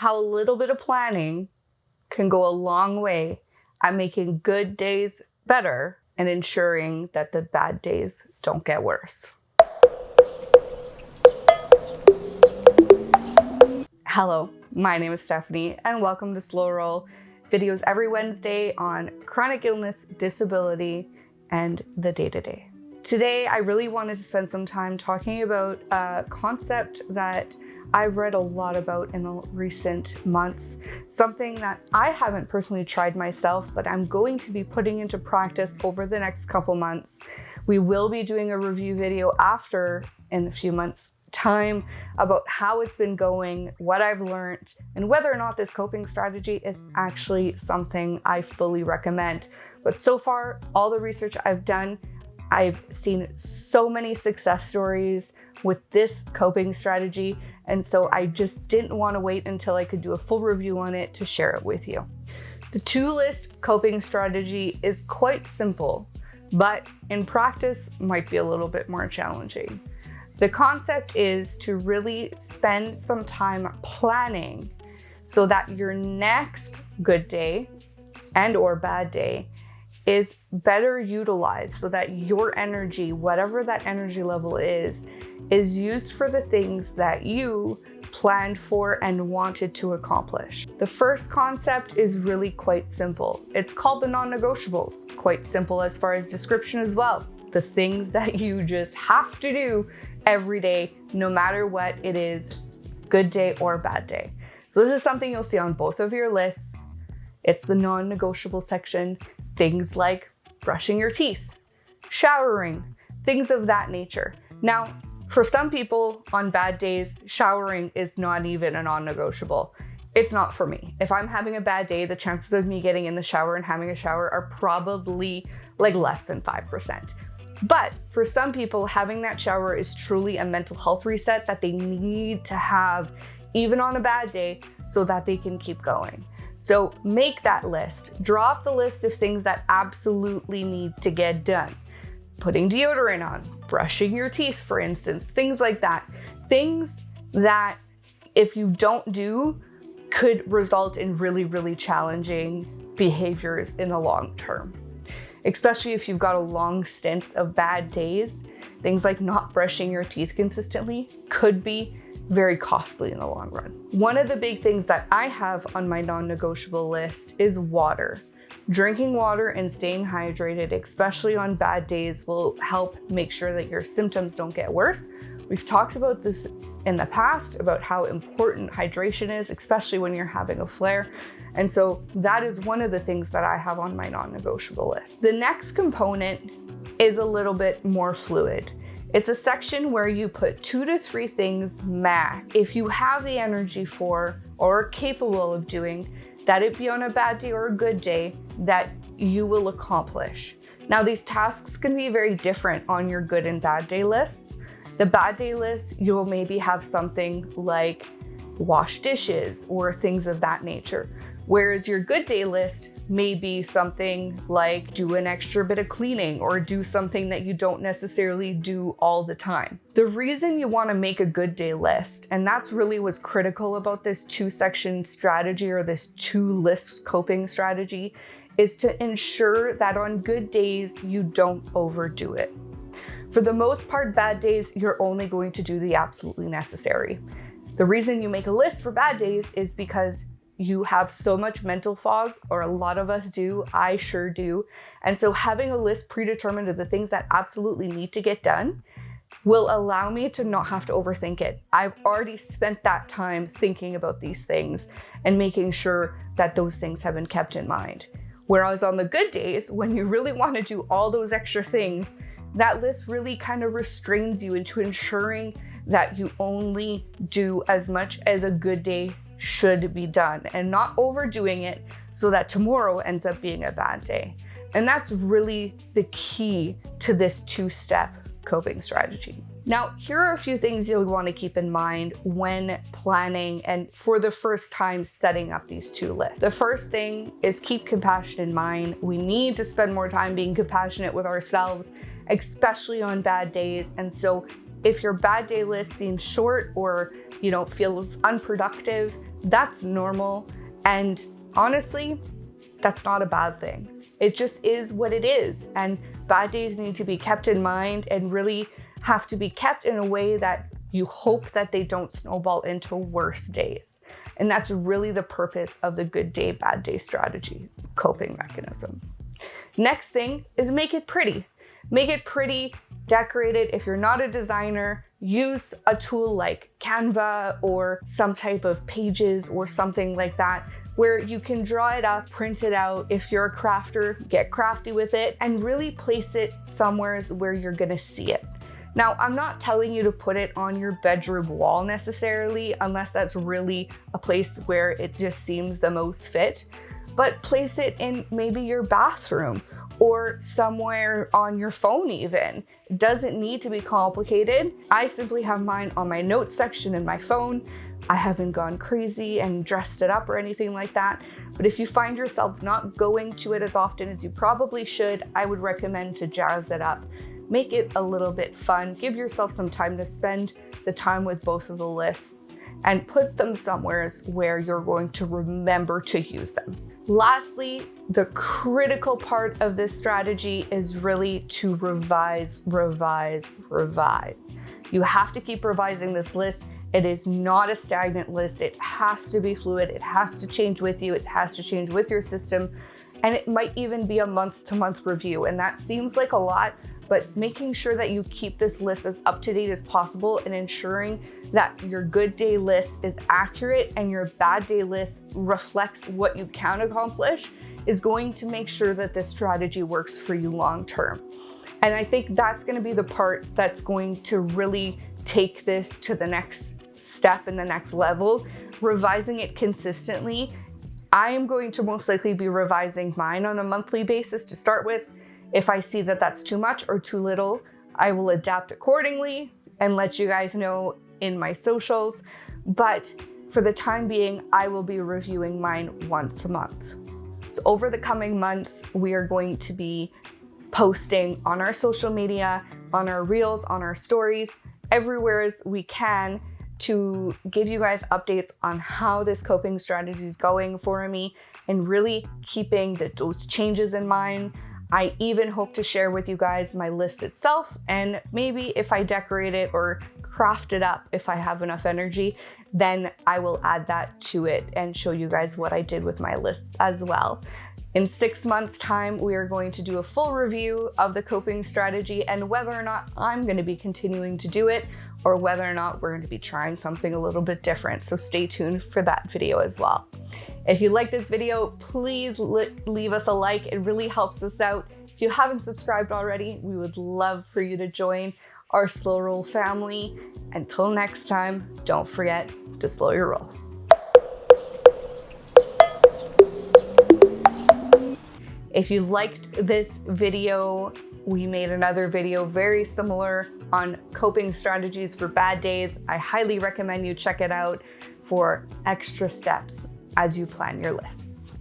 how a little bit of planning can go a long way at making good days better and ensuring that the bad days don't get worse. Hello, my name is Stephanie and welcome to Slow Roll, videos every Wednesday on chronic illness, disability, and the day-to-day. Today, I really wanted to spend some time talking about a concept that I've read a lot about in the recent months, something that I haven't personally tried myself, but I'm going to be putting into practice over the next couple months. We will be doing a review video after, in a few months' time, about how it's been going, what I've learned, and whether or not this coping strategy is actually something I fully recommend. But so far, all the research I've done, I've seen so many success stories with this coping strategy, and so I just didn't want to wait until I could do a full review on it to share it with you. The two-list coping strategy is quite simple, but in practice might be a little bit more challenging. The concept is to really spend some time planning so that your next good day and or bad day is better utilized, so that your energy, whatever that energy level is used for the things that you planned for and wanted to accomplish. The first concept is really quite simple. It's called the non-negotiables. Quite simple as far as description as well. The things that you just have to do every day, no matter what it is, good day or bad day. So this is something you'll see on both of your lists. It's the non-negotiable section. Things like brushing your teeth, showering, things of that nature. Now, for some people on bad days, showering is not even a non-negotiable. It's not for me. If I'm having a bad day, the chances of me getting in the shower and having a shower are probably like less than 5%. But for some people, having that shower is truly a mental health reset that they need to have even on a bad day so that they can keep going. So make that list. Drop the list of things that absolutely need to get done. Putting deodorant on, brushing your teeth, for instance, things like that. Things that if you don't do could result in really, really challenging behaviors in the long term. Especially if you've got a long stint of bad days, things like not brushing your teeth consistently could be very costly in the long run. One of the big things that I have on my non-negotiable list is water. Drinking water and staying hydrated, especially on bad days, will help make sure that your symptoms don't get worse. We've talked about this in the past, about how important hydration is, especially when you're having a flare. And so that is one of the things that I have on my non-negotiable list. The next component is a little bit more fluid. It's a section where you put 2 to 3 things max, if you have the energy for or are capable of doing, that it be on a bad day or a good day, that you will accomplish. Now, these tasks can be very different on your good and bad day lists. The bad day list, you will maybe have something like wash dishes or things of that nature. Whereas your good day list may be something like do an extra bit of cleaning or do something that you don't necessarily do all the time. The reason you want to make a good day list, and that's really what's critical about this 2-section strategy or this 2-list coping strategy, is to ensure that on good days you don't overdo it. For the most part, bad days, you're only going to do the absolutely necessary. The reason you make a list for bad days is because you have so much mental fog, or a lot of us do, I sure do. And so having a list predetermined of the things that absolutely need to get done will allow me to not have to overthink it. I've already spent that time thinking about these things and making sure that those things have been kept in mind. Whereas on the good days, when you really want to do all those extra things, that list really kind of restrains you into ensuring that you only do as much as a good day should be done and not overdoing it so that tomorrow ends up being a bad day. And that's really the key to this 2-step coping strategy. Now, here are a few things you'll want to keep in mind when planning and for the first time setting up these 2 lists. The first thing is keep compassion in mind. We need to spend more time being compassionate with ourselves, especially on bad days. And so if your bad day list seems short or, feels unproductive, That's normal. And honestly, that's not a bad thing. It just is what it is. And bad days need to be kept in mind and really have to be kept in a way that you hope that they don't snowball into worse days. And that's really the purpose of the good day, bad day strategy coping mechanism. Next thing is make it pretty. Make it pretty, decorate it. If you're not a designer, use a tool like Canva or some type of Pages or something like that, where you can draw it up, print it out. If you're a crafter, get crafty with it and really place it somewhere where you're gonna see it. Now, I'm not telling you to put it on your bedroom wall necessarily, unless that's really a place where it just seems the most fit, but place it in maybe your bathroom or somewhere on your phone even. It doesn't need to be complicated. I simply have mine on my notes section in my phone. I haven't gone crazy and dressed it up or anything like that. But if you find yourself not going to it as often as you probably should, I would recommend to jazz it up. Make it a little bit fun. Give yourself some time to spend the time with both of the lists and put them somewhere where you're going to remember to use them. Lastly, the critical part of this strategy is really to revise, revise, revise. You have to keep revising this list. It is not a stagnant list. It has to be fluid. It has to change with you. It has to change with your system. And it might even be a month-to-month review. And that seems like a lot, but making sure that you keep this list as up to date as possible and ensuring that your good day list is accurate and your bad day list reflects what you can accomplish is going to make sure that this strategy works for you long term. And I think that's going to be the part that's going to really take this to the next step and the next level, revising it consistently. I am going to most likely be revising mine on a monthly basis to start with. If I see that that's too much or too little, I will adapt accordingly and let you guys know in my socials. But for the time being, I will be reviewing mine once a month. So over the coming months, we are going to be posting on our social media, on our reels, on our stories, everywhere as we can to give you guys updates on how this coping strategy is going for me and really keeping those changes in mind. I even hope to share with you guys my list itself, and maybe if I decorate it or craft it up, if I have enough energy, then I will add that to it and show you guys what I did with my lists as well. In 6 months' time, we are going to do a full review of the coping strategy and whether or not I'm going to be continuing to do it or whether or not we're going to be trying something a little bit different. So stay tuned for that video as well. If you like this video, please leave us a like. It really helps us out. If you haven't subscribed already, we would love for you to join our Slow Roll family. Until next time, don't forget to slow your roll. If you liked this video, we made another video very similar on coping strategies for bad days. I highly recommend you check it out for extra steps as you plan your lists.